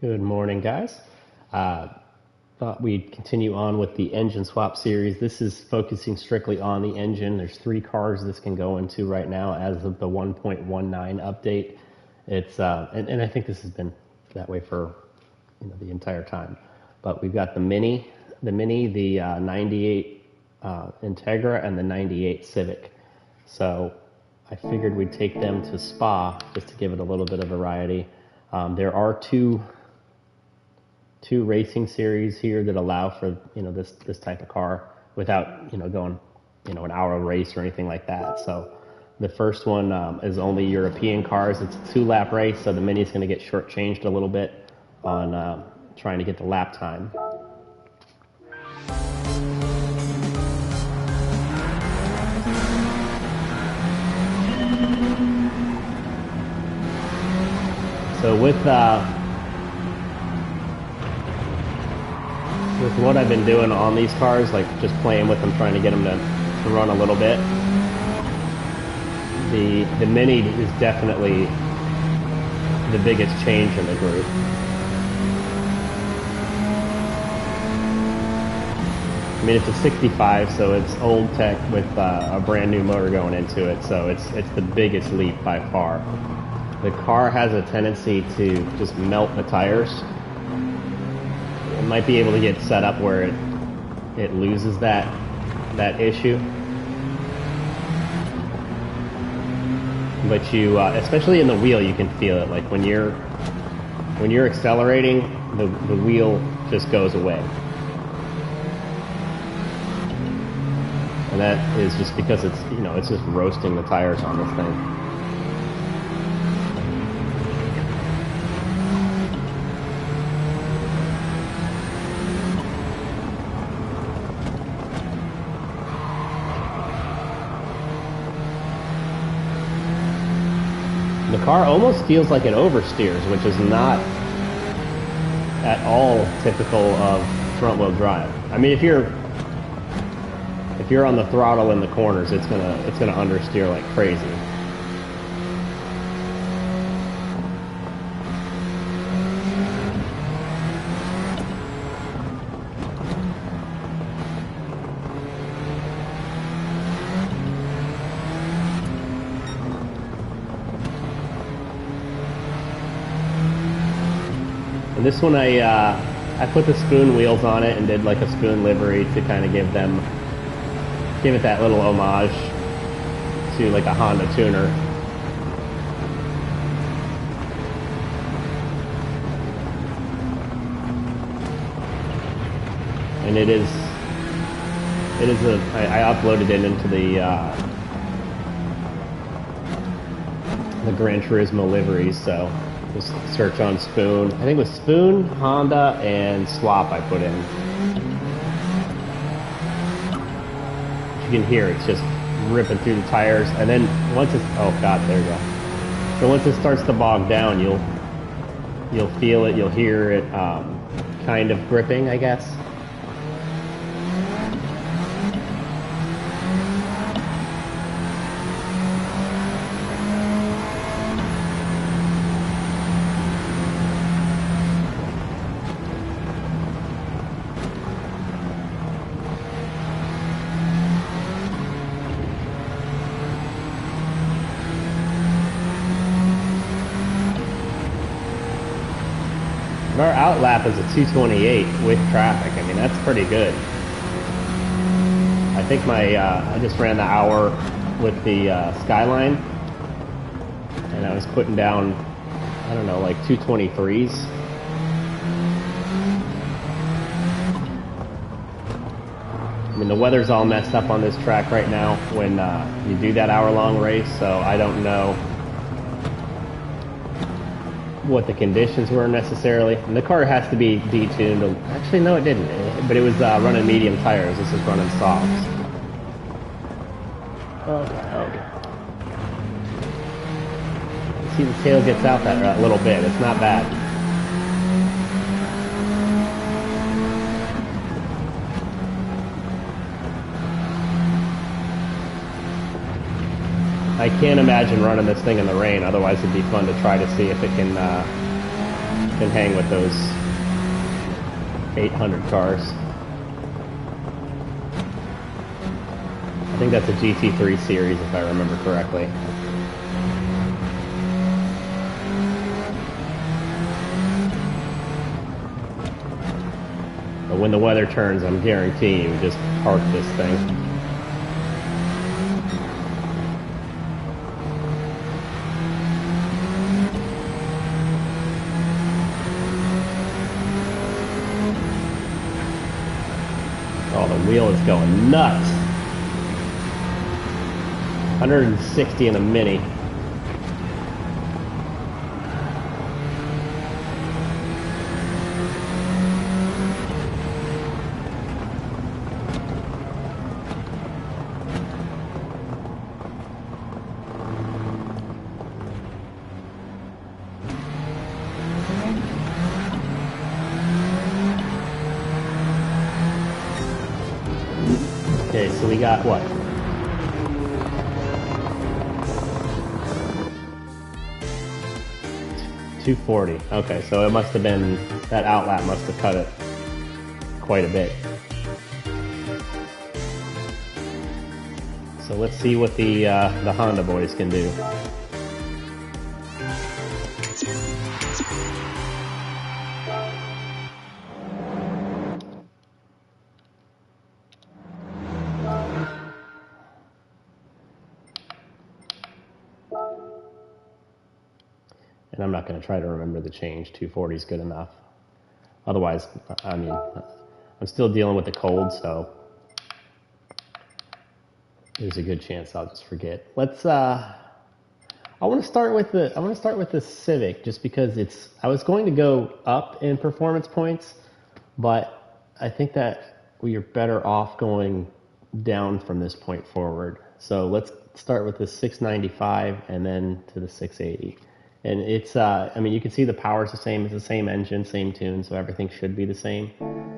Good morning, guys. Thought we'd continue on with the engine swap series. This is focusing strictly on the engine. There's 3 cars this can go into right now as of the 1.19 update. It's and I think this has been that way for the entire time. But we've got the Mini, the 98 Integra, and the 98 Civic. So I figured we'd take them to Spa just to give it a little bit of variety. There are two racing series here that allow for this type of car without going an hour race or anything like that. So the first one is only European cars. It's a 2-lap race, so the Mini is going to get shortchanged a little bit on trying to get the lap time. So with what I've been doing on these cars, like just playing with them, trying to get them to run a little bit, the Mini is definitely the biggest change in the group. I mean, it's a 65, so it's old tech with a brand new motor going into it, so it's the biggest leap by far. The car has a tendency to just melt the tires. It might be able to get set up where it loses that issue. But you, especially in the wheel, you can feel it. Like when you're accelerating, the wheel just goes away. And that is just because it's just roasting the tires on this thing. The car almost feels like it oversteers, which is not at all typical of front-wheel drive. I mean, if you're on the throttle in the corners, it's gonna understeer like crazy. And this one I put the spoon wheels on it and did like a spoon livery to kind of give it that little homage to like a Honda tuner. And I uploaded it into the Gran Turismo liveries, so just search on spoon. I think it was spoon, Honda, and swap I put in. You can hear it's just ripping through the tires, and then once it's there you go. So once it starts to bog down, you'll feel it, you'll hear it kind of gripping, I guess. Our outlap is a 228 with traffic. I mean, that's pretty good. I think I just ran the hour with the Skyline, and I was putting down, I don't know, like 223s. I mean, the weather's all messed up on this track right now when you do that hour-long race, so I don't know what the conditions were necessarily. And the car has to be detuned. Actually, no, it didn't. But it was running medium tires. This is running softs. Okay. See, the tail gets out that little bit. It's not bad. I can't imagine running this thing in the rain. Otherwise, it'd be fun to try to see if it can can hang with those 800 cars. I think that's a GT3 series, if I remember correctly. But when the weather turns, I'm guaranteeing you just park this thing. Oh, the wheel is going nuts. 160 in a Mini. Okay, so we got what? $240. Okay, so it must have been, that outlap must have cut it quite a bit. So let's see what the Honda boys can do. And I'm not going to try to remember the change. 240 is good enough. Otherwise, I mean, I'm still dealing with the cold, so there's a good chance I'll just forget. Let's. I want to start with the Civic, just because it's. I was going to go up in performance points, but I think that we are better off going down from this point forward. So let's start with the 695 and then to the 680. And it's, I mean, you can see the power's the same. It's the same engine, same tune, so everything should be the same.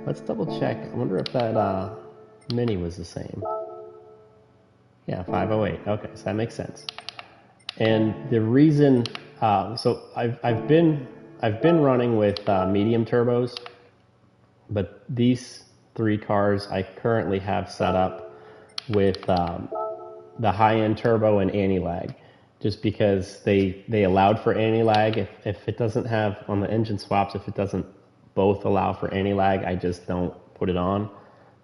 Let's double check. I wonder if that Mini was the same. Yeah, 508. Okay, so that makes sense. And the reason, so I've been running with medium turbos, but these three cars I currently have set up with the high-end turbo and anti-lag. Just because they allowed for anti-lag. If it doesn't have, on the engine swaps, if it doesn't both allow for anti-lag, I just don't put it on.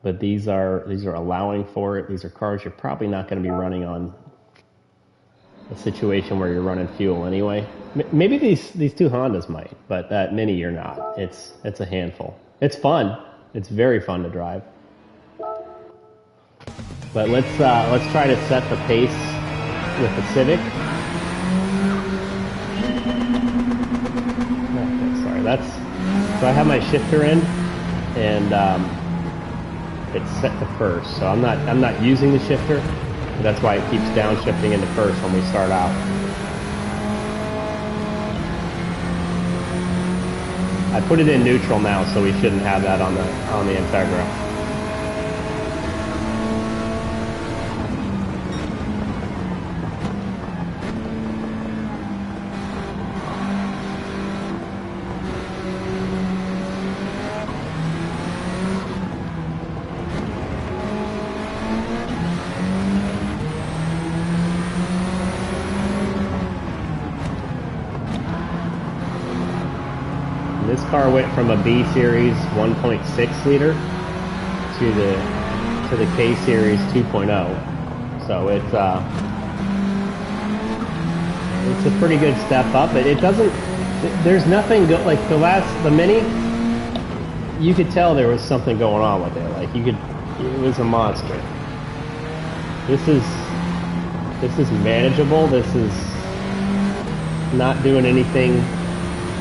But these are allowing for it. These are cars you're probably not going to be running on a situation where you're running fuel anyway. Maybe these two Hondas might, but that Mini you're not. It's a handful. It's fun. It's very fun to drive. But let's try to set the pace with the Civic. Okay, sorry, so I have my shifter in, and it's set to first. So I'm not using the shifter, but that's why it keeps downshifting into first when we start out. I put it in neutral now, so we shouldn't have that on the Integra. This car went from a B Series 1.6 liter to the K Series 2.0. So it's a pretty good step up. But it doesn't. There's nothing like the Mini. You could tell there was something going on with it. Like it was a monster. This is manageable. This is not doing anything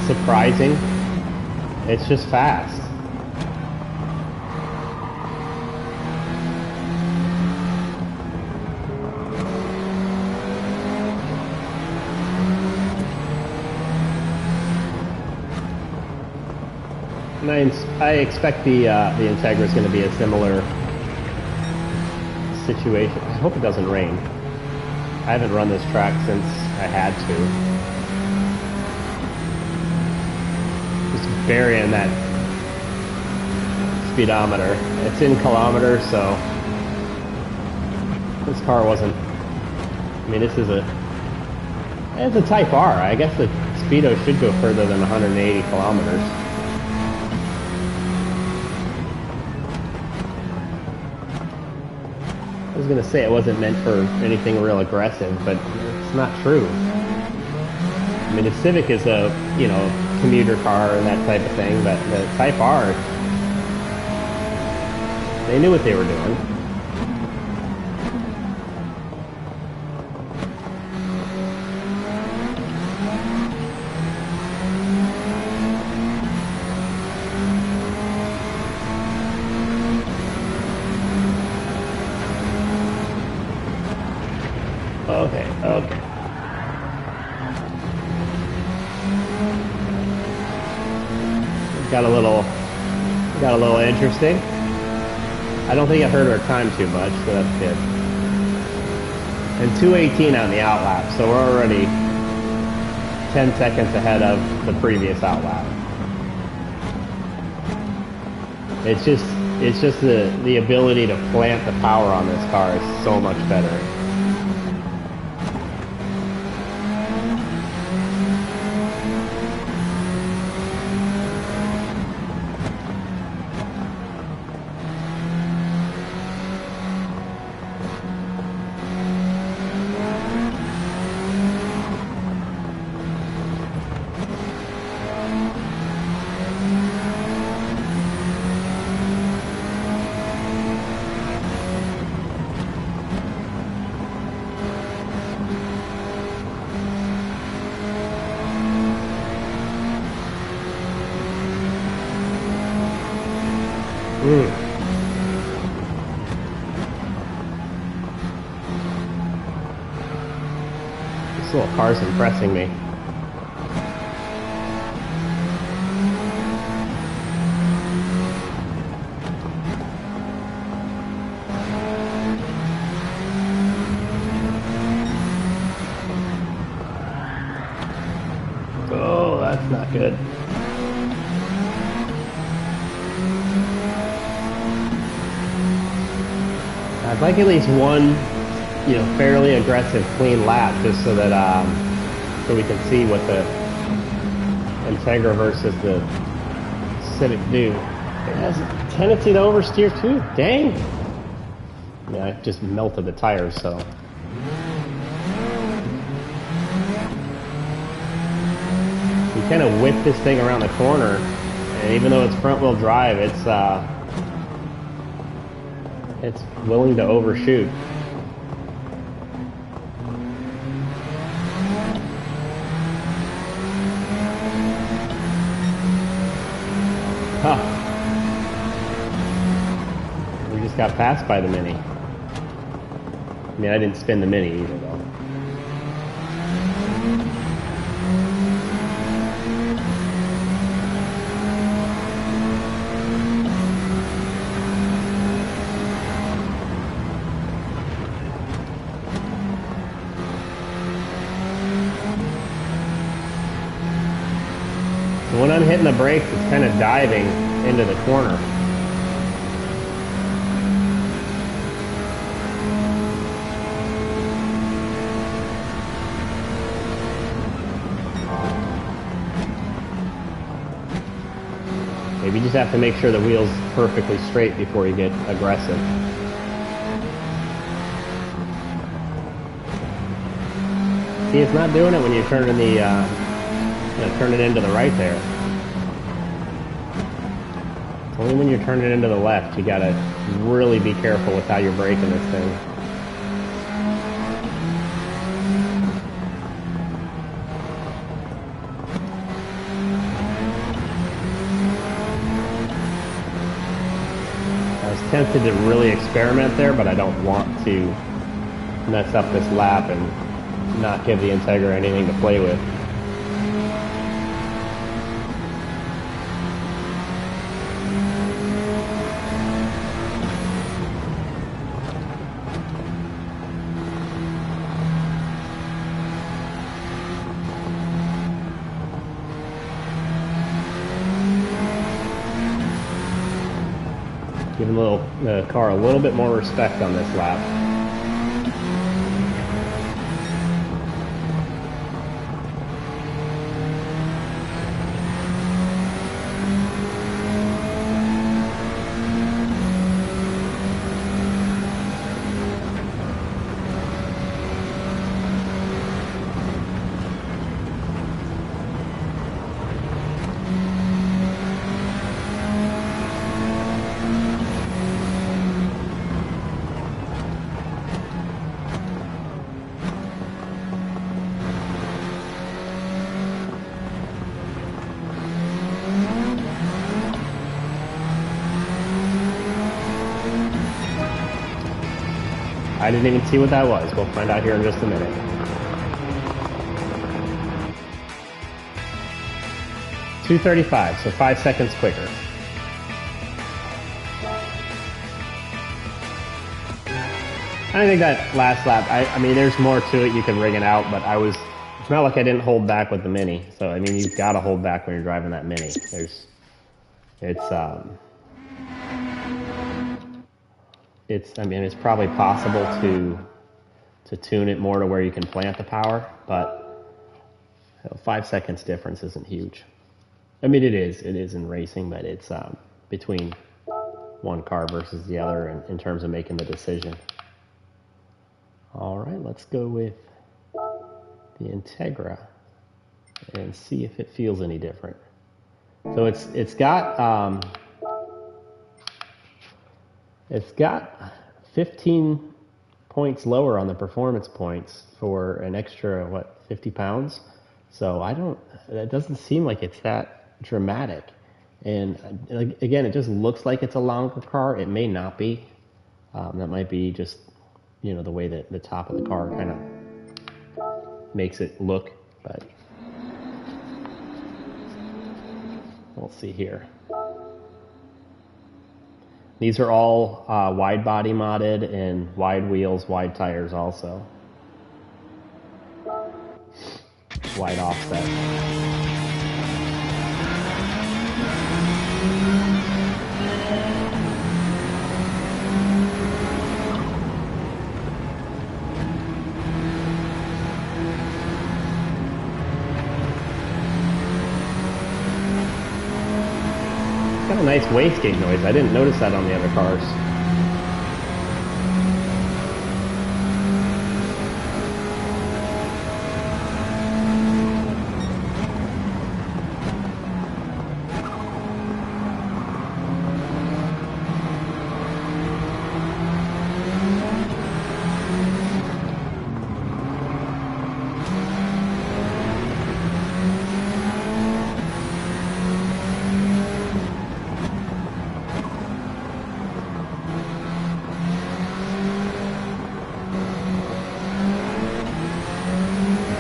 surprising. It's just fast. And I expect the Integra is going to be a similar situation. I hope it doesn't rain. I haven't run this track since I had to. It's burying that speedometer. It's in kilometers, so this car wasn't. I mean, this is it's a Type R. I guess the speedo should go further than 180 kilometers. I was gonna say it wasn't meant for anything real aggressive, but it's not true. I mean, the Civic is a, you know, commuter car and that type of thing, but the Type R, they knew what they were doing. Okay. Got a little interesting. I don't think I hurt our time too much, so that's good. And 2:18 on the outlap, so we're already 10 seconds ahead of the previous outlap. It's just the ability to plant the power on this car is so much better. This little car's impressing me. Oh, that's not good. I'd like at least one, you know, fairly aggressive clean lap, just so that so we can see what the Integra versus the Civic do. It has a tendency to oversteer too. Dang. Yeah, I just melted the tires, so. You kind of whip this thing around the corner, and even though it's front-wheel drive, it's willing to overshoot. Huh. We just got passed by the Mini. I mean, I didn't spin the Mini either, though. So when I'm hitting the brakes, it's kind of diving into the corner. Maybe you just have to make sure the wheel's perfectly straight before you get aggressive. See, it's not doing it when you turn in the turn it into the right there. It's only when you turn it into the left. You gotta really be careful with how you're braking this thing. I was tempted to really experiment there, but I don't want to mess up this lap and not give the Integra anything to play with. Giving the car a little bit more respect on this lap. I didn't even see what that was. We'll find out here in just a minute. .235, so 5 seconds quicker. I think that last lap, I mean, there's more to it. You can ring it out, but it's not like I didn't hold back with the Mini. So, I mean, you've got to hold back when you're driving that Mini. It's probably possible to tune it more to where you can plant the power, but 5 seconds difference isn't huge. I mean, it is in racing, but it's between one car versus the other in terms of making the decision. All right, let's go with the Integra and see if it feels any different. So it's got 15 points lower on the performance points for an extra 50 pounds. So that doesn't seem like it's that dramatic. And again, it just looks like it's a longer car. It may not be. That might be just, the way that the top of the car kind of makes it look, but we'll see here. These are all wide body modded and wide wheels, wide tires also. Wide offset. Got a nice wastegate noise. I didn't notice that on the other cars.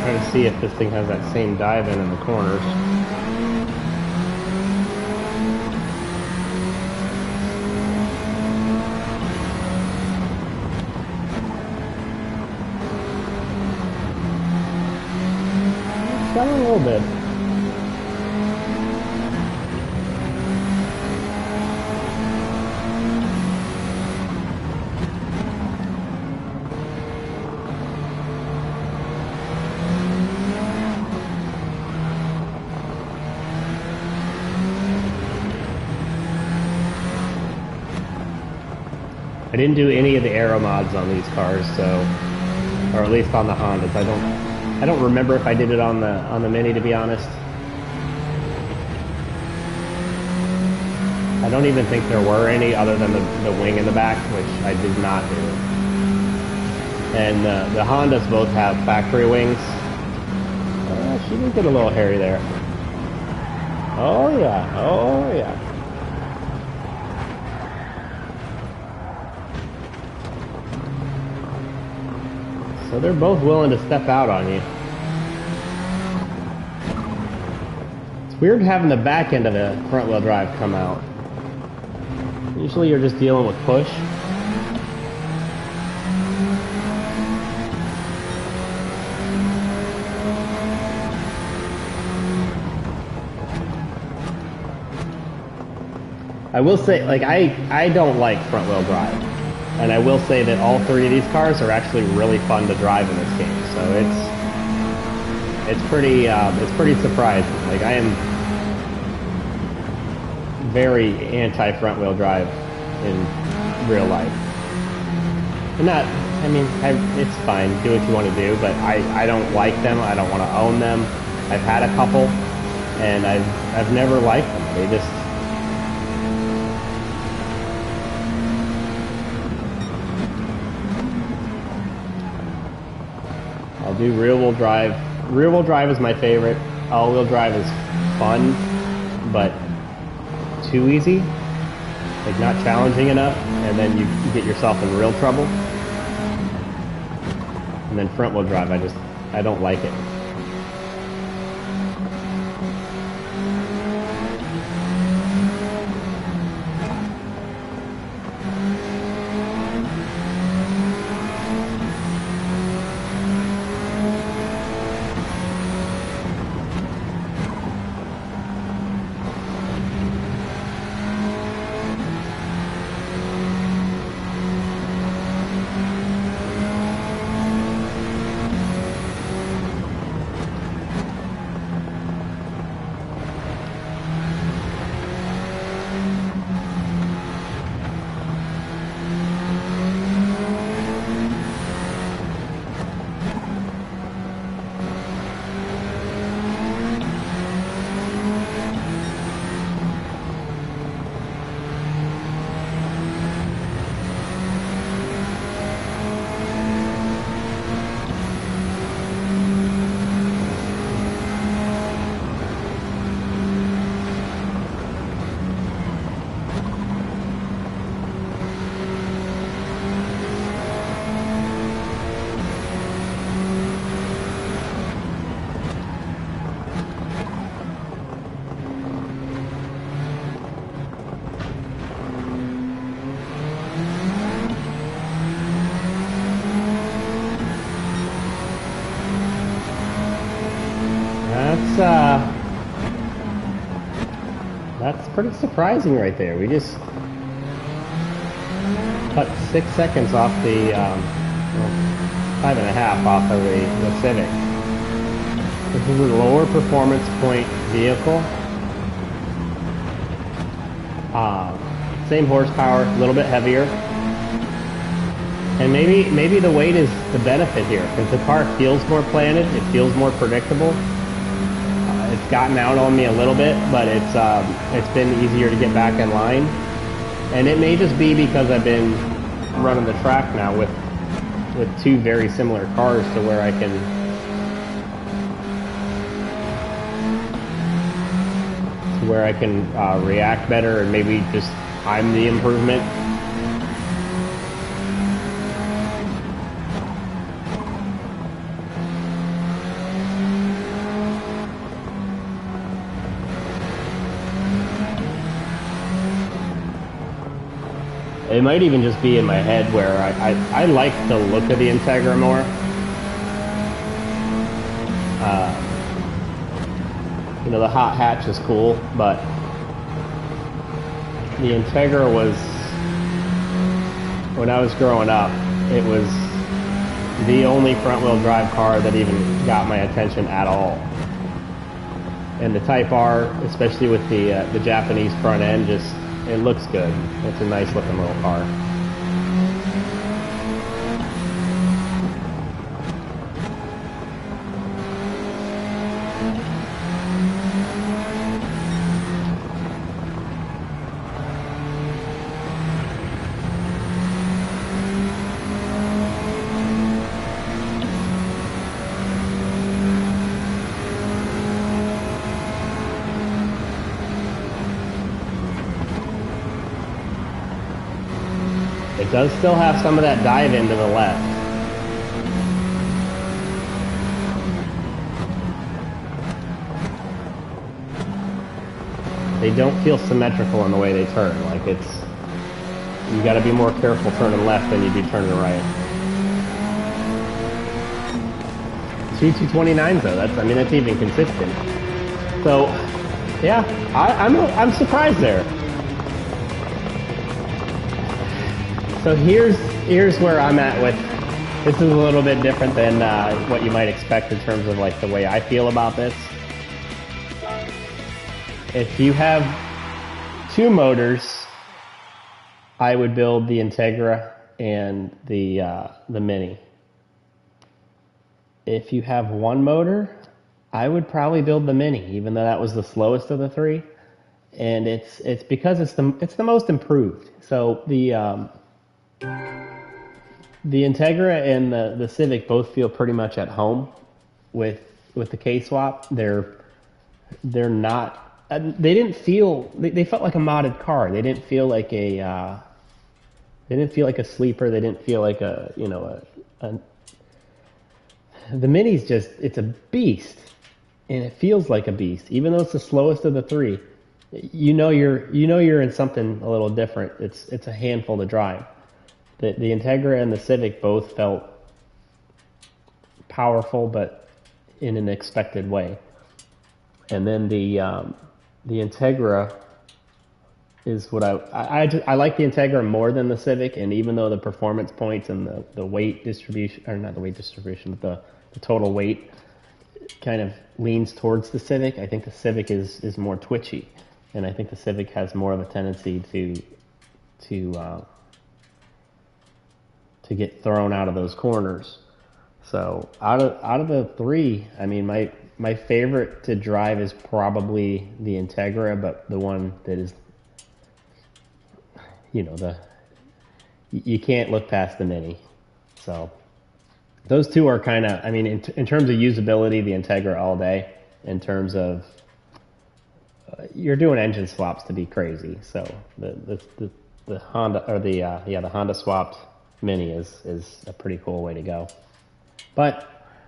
Trying to see if this thing has that same dive in the corners. It's got a little bit. I didn't do any of the aero mods on these cars, so, or at least on the Hondas. I don't remember if I did it on the Mini, to be honest. I don't even think there were any other than the wing in the back, which I did not do. And the Hondas both have factory wings. She did get a little hairy there. Oh yeah, oh yeah. So they're both willing to step out on you. It's weird having the back end of the front wheel drive come out. Usually you're just dealing with push. I will say, like, I don't like front wheel drive, and I will say that all three of these cars are actually really fun to drive in this game. So it's pretty surprising. Like, I am very anti front wheel drive in real life. And not, I mean, it's fine, do what you want to do, but I don't like them. I don't want to own them. I've had a couple, and I've never liked them. They just, I'll do rear wheel drive. Rear wheel drive is my favorite. All wheel drive is fun, but too easy. Like, not challenging enough, and then you get yourself in real trouble. And then front wheel drive, I don't like it. That's pretty surprising right there. We just cut 6 seconds off the, 5.5 off of the Civic. This is a lower performance point vehicle. Same horsepower, a little bit heavier. And maybe the weight is the benefit here, because the car feels more planted, it feels more predictable. It's gotten out on me a little bit, but it's been easier to get back in line. And it may just be because I've been running the track now with two very similar cars, to where I can react better, and maybe just I'm the improvement. It might even just be in my head, where I like the look of the Integra more. You know, the hot hatch is cool, but the Integra was, when I was growing up, it was the only front-wheel drive car that even got my attention at all. And the Type R, especially with the Japanese front end, just, it looks good. It's a nice looking little car. It does still have some of that dive in to the left. They don't feel symmetrical in the way they turn. Like, it's, you got to be more careful turning left than you do turning right. 229s though. That's even consistent. So, yeah, I'm surprised there. So here's where I'm at with. This is a little bit different than what you might expect in terms of like the way I feel about this. If you have two motors, I would build the Integra and the Mini. If you have one motor, I would probably build the Mini, even though that was the slowest of the three. And it's because it's the most improved. So the Integra and the Civic both feel pretty much at home with the K-swap. They're not. They didn't feel. They felt like a modded car. They didn't feel like a. They didn't feel like a sleeper. They didn't feel like a the Mini's just, it's a beast, and it feels like a beast, even though it's the slowest of the three. You're in something a little different. It's a handful to drive. The Integra and the Civic both felt powerful, but in an expected way. And then the Integra is what I like the Integra more than the Civic, and even though the performance points and the weight distribution, or not the weight distribution, but the total weight kind of leans towards the Civic, I think the Civic is more twitchy, and I think the Civic has more of a tendency to get thrown out of those corners. So out of the three, I mean, my favorite to drive is probably the Integra, but the one that is, you can't look past the Mini. So those two are kind of, I mean, in terms of usability, the Integra all day. In terms of you're doing engine swaps to be crazy. So the Honda, or the Honda swapped Mini is a pretty cool way to go. But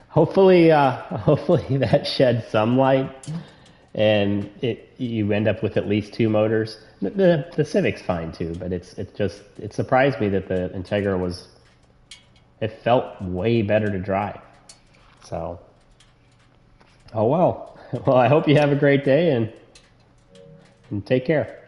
hopefully that sheds some light, and you end up with at least two motors. The Civic's fine too, but it surprised me that the Integra it felt way better to drive. So, oh well. Well, I hope you have a great day and take care.